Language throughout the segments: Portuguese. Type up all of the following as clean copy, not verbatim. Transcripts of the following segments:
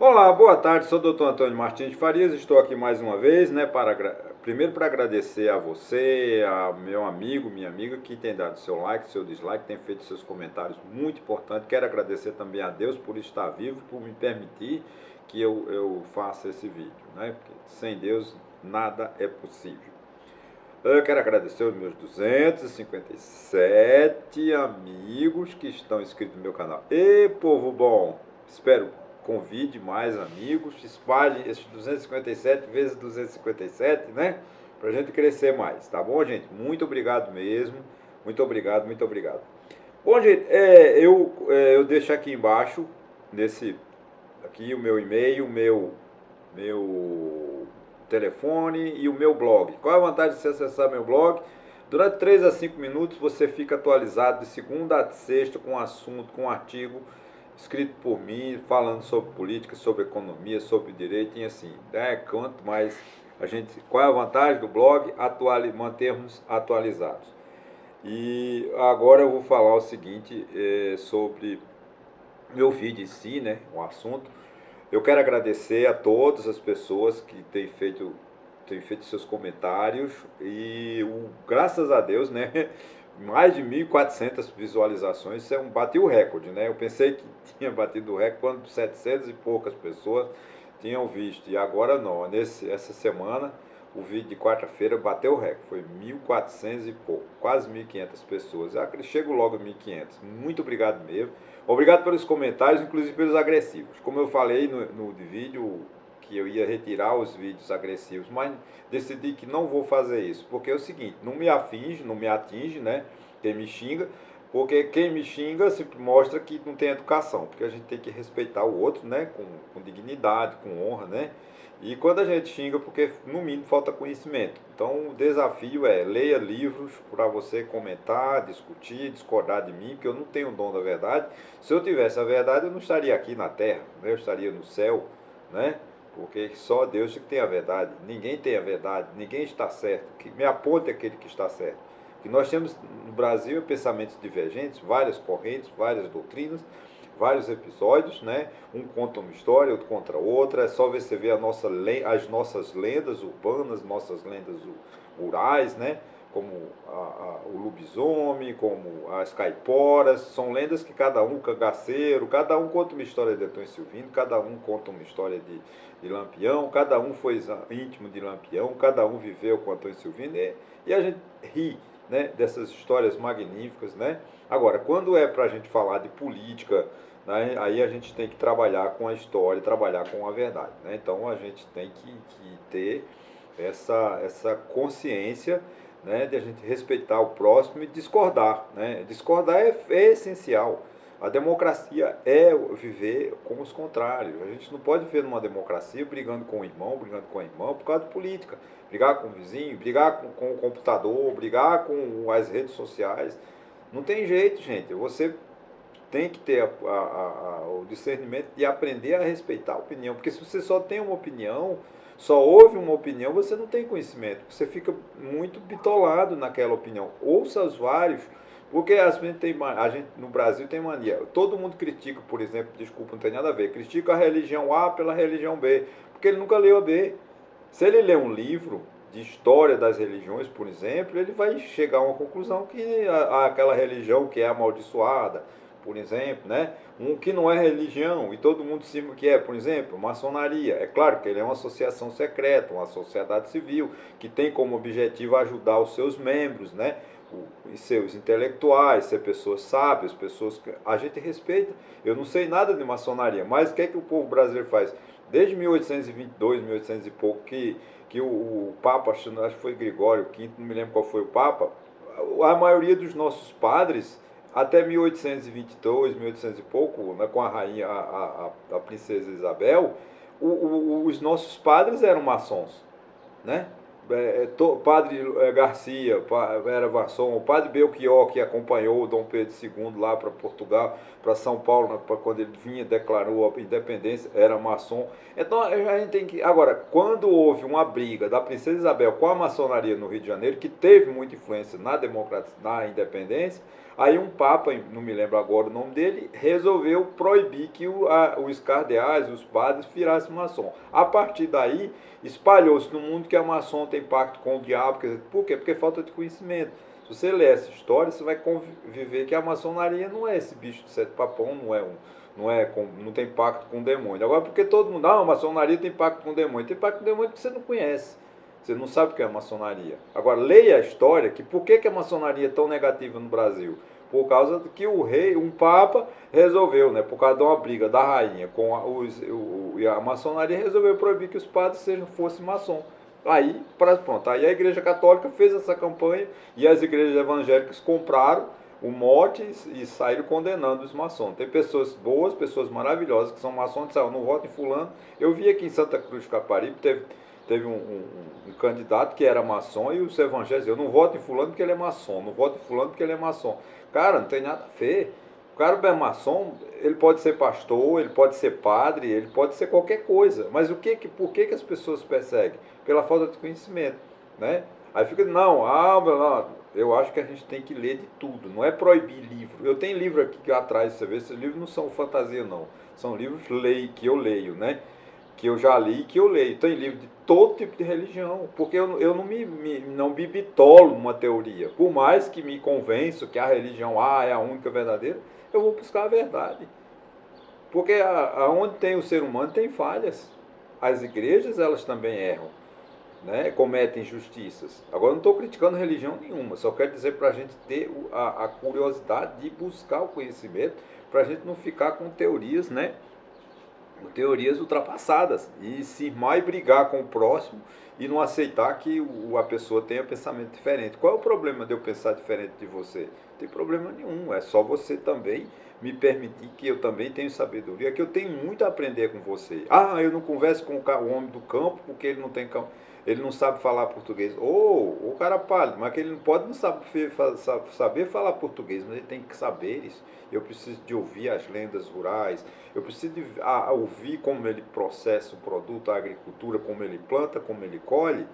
Olá, boa tarde, sou o Dr. Antônio Martins de Farias, estou aqui mais uma vez, né, primeiro para agradecer a você, a meu amigo, minha amiga, que tem dado seu like, seu dislike, tem feito seus comentários muito importantes. Quero agradecer também a Deus por estar vivo, por me permitir que eu faça esse vídeo, né, porque sem Deus nada é possível. Eu quero agradecer os meus 257 amigos que estão inscritos no meu canal. E povo bom, espero convide mais amigos, espalhe esses 257 vezes 257, né? Pra gente crescer mais, tá bom, gente? Muito obrigado mesmo. Muito obrigado, muito obrigado. Bom, gente, eu deixo aqui embaixo, aqui o meu e-mail, meu telefone e o meu blog. Qual é a vantagem de você acessar meu blog? Durante 3 a 5 minutos você fica atualizado de segunda a sexta com um assunto, com um artigo escrito por mim, falando sobre política, sobre economia, sobre direito e assim. Quanto mais qual é a vantagem do blog? Mantermos atualizados. E agora eu vou falar o seguinte sobre meu vídeo em si, né? O assunto. Eu quero agradecer a todas as pessoas que têm feito seus comentários e graças a Deus, né? Mais de 1.400 visualizações, isso bateu o recorde, né? Eu pensei que tinha batido o recorde quando 700 e poucas pessoas tinham visto e agora não. Essa semana o vídeo de quarta-feira bateu o recorde, foi 1.400 e pouco, quase 1.500 pessoas. Eu chego logo a 1.500. Muito obrigado mesmo. Obrigado pelos comentários, inclusive pelos agressivos. Como eu falei no vídeo que eu ia retirar os vídeos agressivos, mas decidi que não vou fazer isso, porque é o seguinte, não me atinge, né? Quem me xinga, porque quem me xinga sempre mostra que não tem educação, porque a gente tem que respeitar o outro, né? Com dignidade, com honra, né? E quando a gente xinga, porque no mínimo falta conhecimento. Então o desafio é leia livros para você comentar, discutir, discordar de mim, porque eu não tenho o dom da verdade. Se eu tivesse a verdade, eu não estaria aqui na terra, né? Eu estaria no céu, né? Porque só Deus que tem a verdade. Ninguém tem a verdade, ninguém está certo. Que me aponte aquele que está certo. Que nós temos no Brasil pensamentos divergentes, várias correntes, várias doutrinas, vários episódios, né? Um conta uma história, outro contra outra. É só você ver as nossas lendas urbanas, nossas lendas rurais, né? Como o lobisomem, como as caiporas. São lendas que cada um, cangaceiro, cada um conta uma história de Antônio Silvino, cada um conta uma história de Lampião, cada um foi íntimo de Lampião, cada um viveu com Antônio Silvino e a gente ri, né, dessas histórias magníficas, né? Agora, quando é para a gente falar de política, né, aí a gente tem que trabalhar com a história, trabalhar com a verdade, né? Então a gente tem que ter essa consciência, né, de a gente respeitar o próximo e discordar, né? Discordar é essencial. A democracia é viver com os contrários. A gente não pode viver numa democracia brigando com o irmão, brigando com a irmã por causa de política. Brigar com o vizinho, brigar com o computador, brigar com as redes sociais. Não tem jeito, gente. Você tem que ter o discernimento de aprender a respeitar a opinião. Porque se você só tem uma opinião, só ouve uma opinião, você não tem conhecimento. Você fica muito bitolado naquela opinião. Ouça os vários, porque a gente no Brasil tem mania. Todo mundo critica, por exemplo, desculpa, não tem nada a ver, critica a religião A pela religião B, porque ele nunca leu a B. Se ele ler um livro de história das religiões, por exemplo, ele vai chegar a uma conclusão que aquela religião que é amaldiçoada, por exemplo, né? Um que não é religião e todo mundo sabe o que é, por exemplo, maçonaria. É claro que ele é uma associação secreta, uma sociedade civil que tem como objetivo ajudar os seus membros, né? Os seus intelectuais, ser pessoas sábias, pessoas que a gente respeita. Eu não sei nada de maçonaria, mas o que é que o povo brasileiro faz? Desde 1822, 1800 e pouco, que o Papa, acho que foi Gregório V, não me lembro qual foi o Papa, a maioria dos nossos padres, até 1822, 1800 e pouco, né, com a rainha, a princesa Isabel, os nossos padres eram maçons, né? Padre Garcia era maçom, o padre Belchior, que acompanhou o Dom Pedro II lá para Portugal, para São Paulo, né, quando ele vinha, declarou a independência, era maçom. Então a gente tem que. Agora, quando houve uma briga da Princesa Isabel com a maçonaria no Rio de Janeiro, que teve muita influência na democracia, na independência, Aí um papa, não me lembro agora o nome dele, resolveu proibir que os cardeais, os padres, virassem maçom. A partir daí, espalhou-se no mundo que a maçom tem pacto com o diabo. Quer dizer, por quê? Porque falta de conhecimento. Se você ler essa história, você vai conviver que a maçonaria não é esse bicho de sete papão, não tem pacto com o demônio. Agora, porque todo mundo, não, a maçonaria tem pacto com o demônio. Tem pacto com o demônio porque você não conhece. Você não sabe o que é a maçonaria. Agora, leia a história, que por que a maçonaria é tão negativa no Brasil? Por causa que o rei, um papa, resolveu, né, por causa de uma briga da rainha com a maçonaria, resolveu proibir que os padres fossem maçom. Aí, pronto, aí a Igreja Católica fez essa campanha e as igrejas evangélicas compraram o mote e saíram condenando os maçons. Tem pessoas boas, pessoas maravilhosas que são maçons, disseram, não voto em fulano. Eu vi aqui em Santa Cruz de Caparibe, teve um candidato que era maçom e os evangélicos diziam, eu não voto em fulano porque ele é maçom, não voto em fulano porque ele é maçom. Cara, não tem nada a ver. O cara é maçom, ele pode ser pastor, ele pode ser padre, ele pode ser qualquer coisa. Mas por que as pessoas perseguem? Pela falta de conhecimento, né? Aí fica, não, eu acho que a gente tem que ler de tudo, não é proibir livro. Eu tenho livro aqui atrás, você vê, esses livros não são fantasia não, são livros que eu leio, né? Que eu já li e que eu leio. Tem livro de todo tipo de religião, porque eu não me bitolo numa teoria. Por mais que me convença que a religião A é a única verdadeira, eu vou buscar a verdade. Porque aonde tem o ser humano tem falhas. As igrejas, elas também erram, né? Cometem injustiças. Agora, eu não estou criticando religião nenhuma, só quero dizer para a gente ter a curiosidade de buscar o conhecimento, para a gente não ficar com teorias, né? Teorias ultrapassadas e cismar e brigar com o próximo e não aceitar que a pessoa tenha pensamento diferente. Qual é o problema de eu pensar diferente de você? Não tem problema nenhum, é só você também me permitir que eu também tenho sabedoria, que eu tenho muito a aprender com você. Ah, eu não converso com o homem do campo porque ele não tem campo. Ele não sabe falar português. O cara pálido, mas que ele não pode não saber falar português, mas ele tem que saber isso. Eu preciso de ouvir as lendas rurais, eu preciso de ouvir como ele processa o produto, a agricultura, como ele planta, como ele colhe,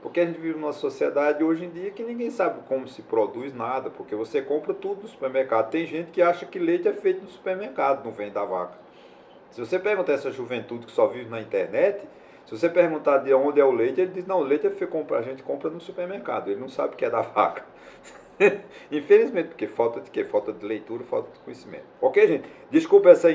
porque a gente vive numa sociedade hoje em dia que ninguém sabe como se produz nada, porque você compra tudo no supermercado. Tem gente que acha que leite é feito no supermercado, não vem da vaca. Se você perguntar a essa juventude que só vive na internet, se você perguntar de onde é o leite, ele diz, não, o leite a gente compra no supermercado, ele não sabe o que é da vaca. Infelizmente, porque falta de quê? Falta de leitura, falta de conhecimento. Ok, gente? Desculpa essa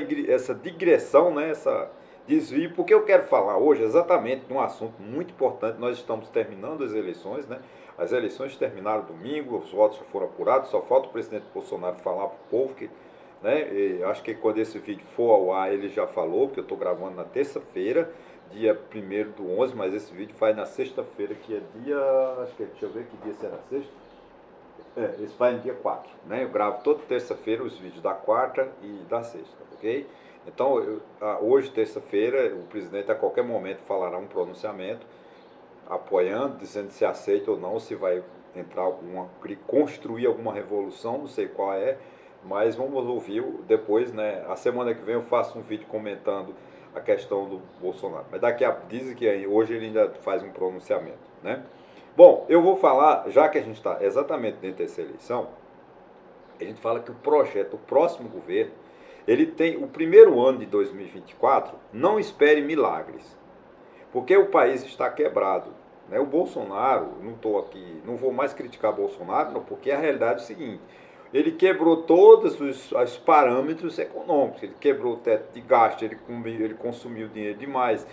digressão, né? Essa desvio, porque eu quero falar hoje exatamente de um assunto muito importante. Nós estamos terminando as eleições, né? As eleições terminaram domingo, os votos já foram apurados, só falta o presidente Bolsonaro falar para o povo que, né? E acho que quando esse vídeo for ao ar, ele já falou, porque eu estou gravando na terça-feira, dia 1º do 11, mas esse vídeo vai na sexta-feira, que é dia, acho que deixa eu ver que dia será sexta. Esse vai no dia 4, né? Eu gravo toda terça-feira os vídeos da quarta e da sexta, ok? Então, hoje, terça-feira, o presidente a qualquer momento falará um pronunciamento apoiando, dizendo se aceita ou não, se vai entrar construir alguma revolução, não sei qual é, mas vamos ouvir depois, né? A semana que vem eu faço um vídeo comentando a questão do Bolsonaro. Mas dizem que hoje ele ainda faz um pronunciamento, né? Bom, eu vou falar, já que a gente está exatamente dentro dessa eleição, a gente fala que o próximo governo, ele tem o primeiro ano de 2024, não espere milagres, porque o país está quebrado, né? O Bolsonaro, não estou aqui, não vou mais criticar Bolsonaro, não, porque a realidade é o seguinte, ele quebrou todos os parâmetros econômicos, ele quebrou o teto de gasto, ele consumiu dinheiro demais,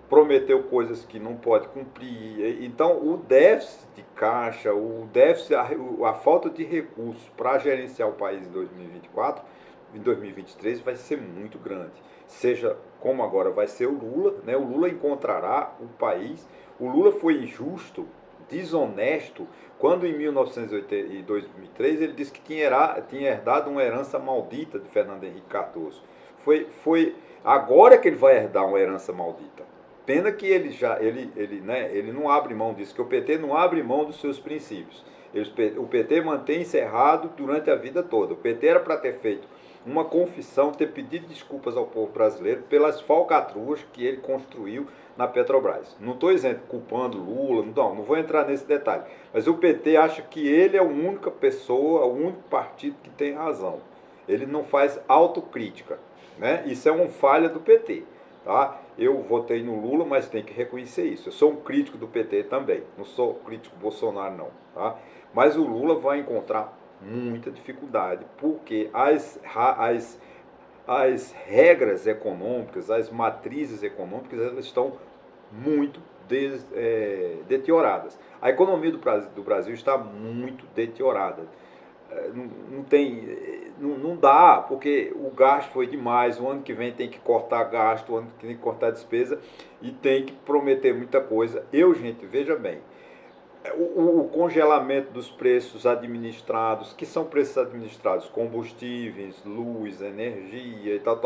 prometeu coisas que não pode cumprir. Então, o déficit de caixa, a falta de recursos para gerenciar o país em 2024, em 2023 vai ser muito grande. Seja como agora vai ser o Lula, né? O Lula encontrará o país. O Lula foi injusto, desonesto, quando em 1980 e 2003 ele disse que tinha herdado uma herança maldita de Fernando Henrique Cardoso. Foi agora que ele vai herdar uma herança maldita. Pena que ele não abre mão disso, que o PT não abre mão dos seus princípios. O PT mantém encerrado durante a vida toda. O PT era para ter feito uma confissão, ter pedido desculpas ao povo brasileiro pelas falcatruas que ele construiu na Petrobras. Não estou dizendo culpando Lula, não vou entrar nesse detalhe. Mas o PT acha que ele é a única pessoa, o único partido que tem razão. Ele não faz autocrítica, né? Isso é uma falha do PT, tá? Eu votei no Lula, mas tem que reconhecer isso. Eu sou um crítico do PT também, não sou crítico do Bolsonaro não, tá? Mas o Lula vai encontrar muita dificuldade, porque as regras econômicas, as matrizes econômicas, elas estão muito deterioradas. A economia do Brasil está muito deteriorada. Não tem, não dá, porque o gasto foi demais, o ano que vem tem que cortar gasto, o ano que vem tem que cortar despesa e tem que prometer muita coisa. Gente, veja bem, o congelamento dos preços administrados, que são preços administrados, combustíveis, luz, energia e tal,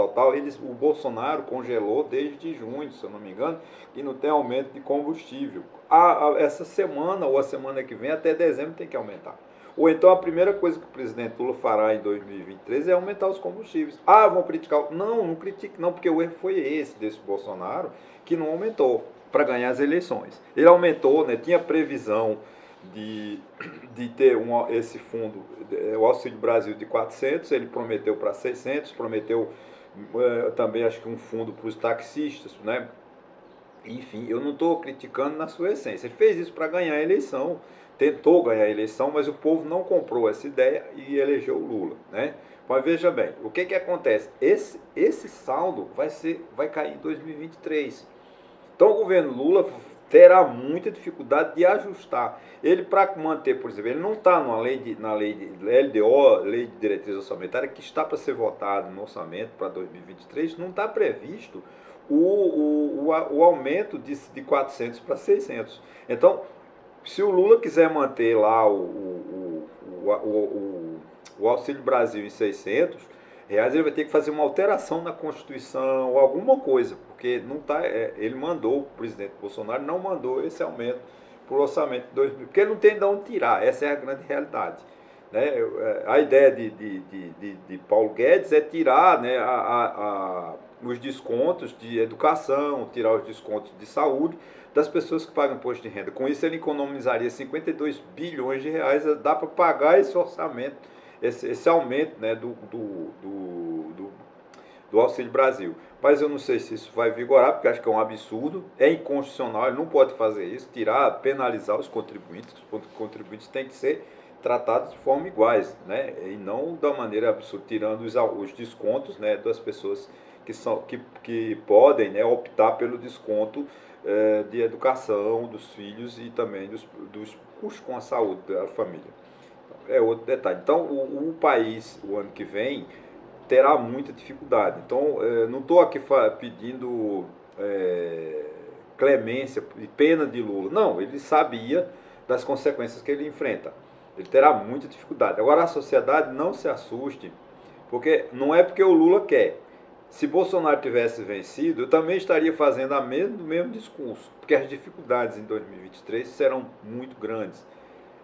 o Bolsonaro congelou desde junho, se eu não me engano, e não tem aumento de combustível. Essa semana ou a semana que vem, até dezembro, tem que aumentar. Ou então a primeira coisa que o presidente Lula fará em 2023 é aumentar os combustíveis. Vão criticar. Não critique não, porque o erro foi esse desse Bolsonaro, que não aumentou para ganhar as eleições. Ele aumentou, né, tinha previsão de ter esse fundo, o Auxílio Brasil de 400, ele prometeu para 600, prometeu também acho que um fundo para os taxistas, né? Enfim, eu não estou criticando na sua essência. Ele fez isso para ganhar a eleição, tentou ganhar a eleição, mas o povo não comprou essa ideia e elegeu o Lula, né? Mas veja bem, o que acontece? Esse saldo vai cair em 2023. Então o governo Lula terá muita dificuldade de ajustar. Ele, para manter, por exemplo, ele não está na lei de LDO, Lei de Diretriz Orçamentária, que está para ser votado no orçamento para 2023, não está previsto o aumento de 400 para 600. Então, se o Lula quiser manter lá o Auxílio Brasil em 600 reais, ele vai ter que fazer uma alteração na Constituição ou alguma coisa, porque não tá, ele mandou, o presidente Bolsonaro não mandou esse aumento para o orçamento de 2000, porque ele não tem de onde tirar, essa é a grande realidade. Né? A ideia de Paulo Guedes é tirar, né, os descontos de educação, tirar os descontos de saúde das pessoas que pagam imposto de renda. Com isso ele economizaria 52 bilhões de reais, dá para pagar esse orçamento, esse aumento, né, do Auxílio Brasil. Mas eu não sei se isso vai vigorar, porque acho que é um absurdo, é inconstitucional, ele não pode fazer isso, penalizar os contribuintes têm que ser tratados de forma iguais, né? E não da maneira absurda, tirando os descontos, né, das pessoas que podem, né, optar pelo desconto de educação dos filhos e também dos custos com a saúde da família. É outro detalhe. Então, o país, o ano que vem, terá muita dificuldade. Então, não estou aqui pedindo clemência e pena de Lula. Não, ele sabia das consequências que ele enfrenta. Ele terá muita dificuldade. Agora, a sociedade não se assuste, porque não é porque o Lula quer. Se Bolsonaro tivesse vencido, eu também estaria fazendo o mesmo discurso, porque as dificuldades em 2023 serão muito grandes.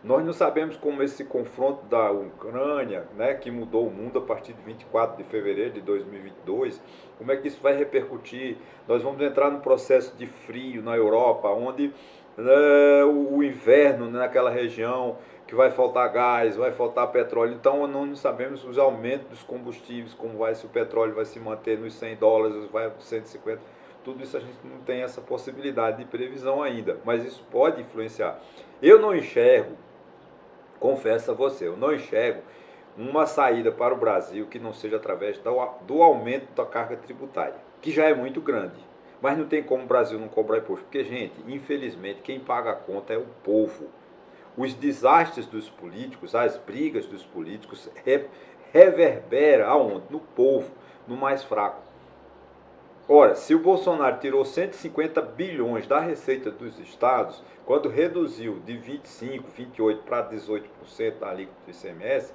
Nós não sabemos como esse confronto da Ucrânia, né, que mudou o mundo a partir de 24 de fevereiro de 2022, como é que isso vai repercutir. Nós vamos entrar num processo de frio na Europa, onde o inverno naquela região, que vai faltar gás, vai faltar petróleo. Então não sabemos os aumentos dos combustíveis, como vai, se o petróleo vai se manter nos $100, vai para 150. Tudo isso a gente não tem essa possibilidade de previsão ainda, mas isso pode influenciar. Eu não enxergo, confesso a você, eu não enxergo uma saída para o Brasil que não seja através do aumento da carga tributária, que já é muito grande. Mas não tem como o Brasil não cobrar imposto, porque, gente, infelizmente, quem paga a conta é o povo. Os desastres dos políticos, as brigas dos políticos reverberam aonde? No povo, no mais fraco. Ora, se o Bolsonaro tirou 150 bilhões da receita dos estados, quando reduziu de 25%, 28% para 18% da alíquota do ICMS,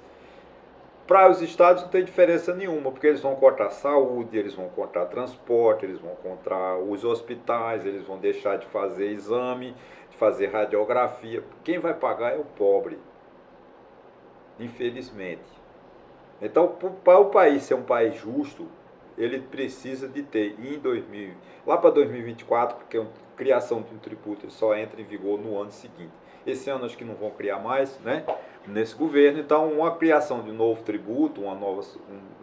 para os estados não tem diferença nenhuma, porque eles vão cortar saúde, eles vão cortar transporte, eles vão cortar os hospitais, eles vão deixar de fazer exame, de fazer radiografia. Quem vai pagar é o pobre. infelizmente. Então, para o país ser um país justo, ele precisa de ter em 2000, lá para 2024, porque a criação de um tributo só entra em vigor no ano seguinte. Esse ano acho que não vão criar mais, né, nesse governo. Então, uma criação de um novo tributo, uma nova,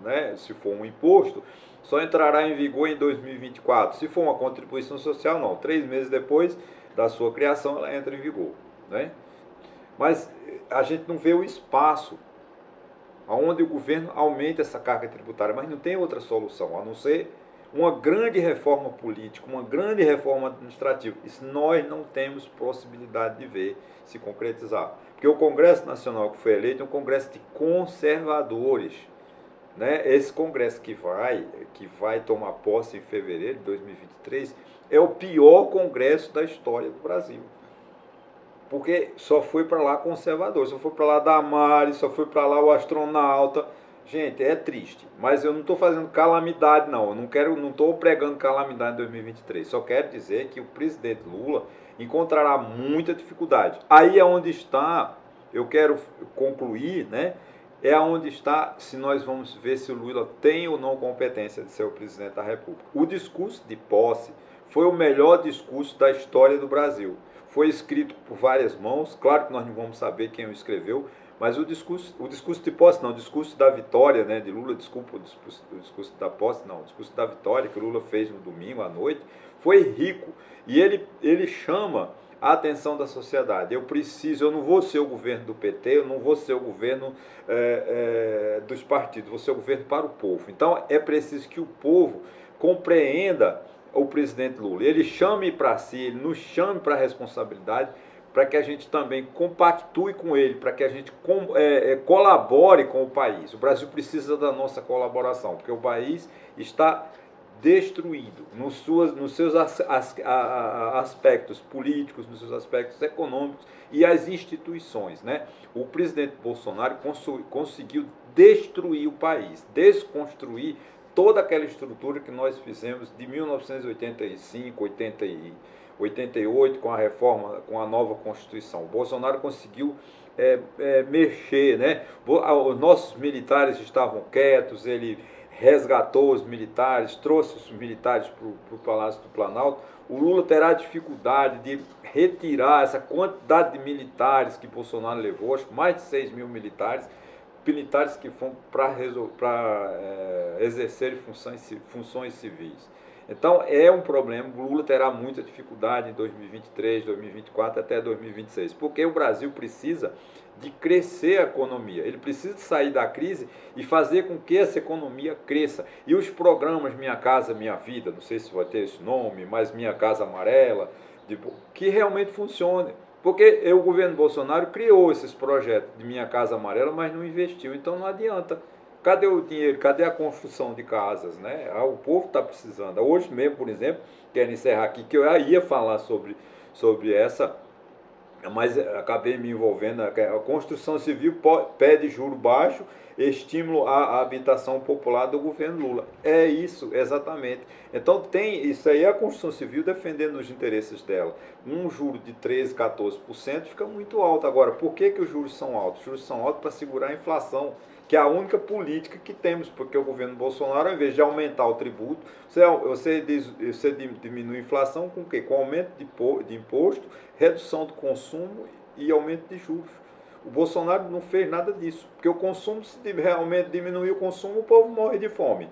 né, se for um imposto, só entrará em vigor em 2024. Se for uma contribuição social, não. 3 meses depois da sua criação, ela entra em vigor, né? Mas a gente não vê o espaço onde o governo aumenta essa carga tributária, mas não tem outra solução, a não ser uma grande reforma política, uma grande reforma administrativa. Isso nós não temos possibilidade de ver se concretizar. Porque o Congresso Nacional que foi eleito é um Congresso de conservadores. Né? Esse Congresso que vai tomar posse em fevereiro de 2023 é o pior Congresso da história do Brasil. Porque só foi para lá conservador, só foi para lá Damares, só foi para lá o astronauta. Gente, é triste, mas eu não estou fazendo calamidade não, não estou pregando calamidade em 2023, só quero dizer que o presidente Lula encontrará muita dificuldade. Aí é onde está, eu quero concluir, né? É onde está, se nós vamos ver se o Lula tem ou não competência de ser o presidente da República. O discurso de posse foi o melhor discurso da história do Brasil. Foi escrito por várias mãos, claro que nós não vamos saber quem o escreveu, mas o discurso de posse não, o discurso da vitória, né, de Lula, desculpa, o discurso da posse não, o discurso da vitória que o Lula fez no domingo à noite, foi rico, e ele chama a atenção da sociedade. Eu não vou ser o governo do PT, eu não vou ser o governo dos partidos, vou ser o governo para o povo. Então é preciso que o povo compreenda o presidente Lula, ele chame para si, ele nos chame para a responsabilidade, para que a gente também compactue com ele, para que a gente colabore com o país. O Brasil precisa da nossa colaboração, porque o país está destruído nos seus aspectos políticos, nos seus aspectos econômicos e as instituições. Né? O presidente Bolsonaro conseguiu destruir o país, desconstruir toda aquela estrutura que nós fizemos de 1985, 88, com a reforma, com a nova Constituição. O Bolsonaro conseguiu mexer, né? Os nossos militares estavam quietos, ele resgatou os militares, trouxe os militares para o Palácio do Planalto. O Lula terá dificuldade de retirar essa quantidade de militares que Bolsonaro levou, acho que mais de 6 mil militares que foram para exercer funções civis. Então é um problema, o Lula terá muita dificuldade em 2023, 2024 até 2026, porque o Brasil precisa de crescer a economia, ele precisa sair da crise e fazer com que essa economia cresça. E os programas Minha Casa Minha Vida, não sei se vai ter esse nome, mas Minha Casa Amarela, que realmente funcione. Porque o governo Bolsonaro criou esses projetos de Minha Casa Amarela, mas não investiu, então não adianta. Cadê o dinheiro? Cadê a construção de casas? Né? O povo está precisando. Hoje mesmo, por exemplo, quero encerrar aqui, que eu ia falar sobre essa, mas acabei me envolvendo. A construção civil pede juro baixo, estímulo à habitação popular do governo Lula. É isso, exatamente. Então tem isso aí, a construção civil defendendo os interesses dela. Um juro de 13%, 14% fica muito alto. Agora, por que os juros são altos? Os juros são altos para segurar a inflação, que é a única política que temos, porque o governo Bolsonaro, ao invés de aumentar o tributo, você diminui a inflação com o quê? Com aumento de imposto, redução do consumo e aumento de juros. O Bolsonaro não fez nada disso, porque o consumo, se realmente diminuir o consumo, o povo morre de fome.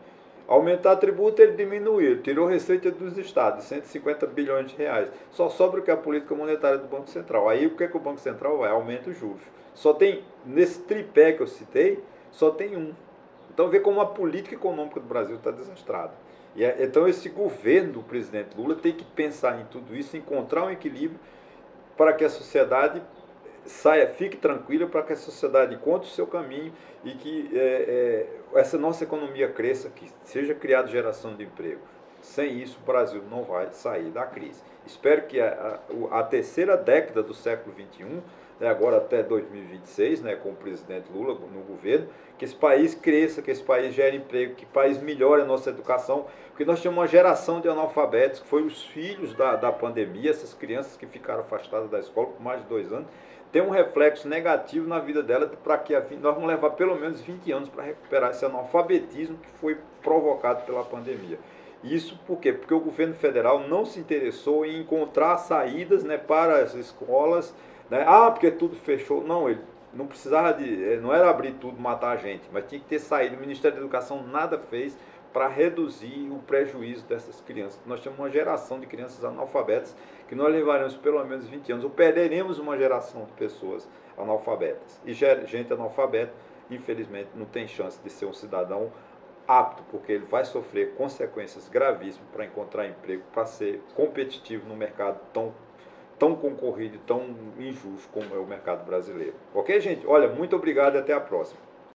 Aumentar tributo, ele diminuiu, tirou receita dos estados, 150 bilhões de reais. Só sobra o que é a política monetária do Banco Central. Aí o que é que o Banco Central vai? Aumenta os juros. Só tem, nesse tripé que eu citei, só tem um. Então vê como a política econômica do Brasil está desastrada. Então esse governo do presidente Lula tem que pensar em tudo isso, encontrar um equilíbrio para que a sociedade fique tranquila, para que a sociedade encontre o seu caminho e que essa nossa economia cresça, que seja criada geração de emprego. Sem isso, o Brasil não vai sair da crise. Espero que a terceira década do século XXI agora até 2026, né, com o presidente Lula no governo, que esse país cresça, que esse país gere emprego, que o país melhore a nossa educação, porque nós temos uma geração de analfabetos, que foi os filhos da pandemia, essas crianças que ficaram afastadas da escola por mais de 2 anos, tem um reflexo negativo na vida dela, para que nós vamos levar pelo menos 20 anos para recuperar esse analfabetismo que foi provocado pela pandemia. Isso por quê? Porque o governo federal não se interessou em encontrar saídas, né, para as escolas, né? Ah, porque tudo fechou. Não, ele não precisava não era abrir tudo, matar a gente, mas tinha que ter saído. O Ministério da Educação nada fez para reduzir o prejuízo dessas crianças. Nós temos uma geração de crianças analfabetas que nós levaremos pelo menos 20 anos, ou perderemos uma geração de pessoas analfabetas. E gente analfabeta, infelizmente, não tem chance de ser um cidadão apto, porque ele vai sofrer consequências gravíssimas para encontrar emprego, para ser competitivo no mercado tão concorrido e tão injusto como é o mercado brasileiro. Ok, gente? Olha, muito obrigado e até a próxima.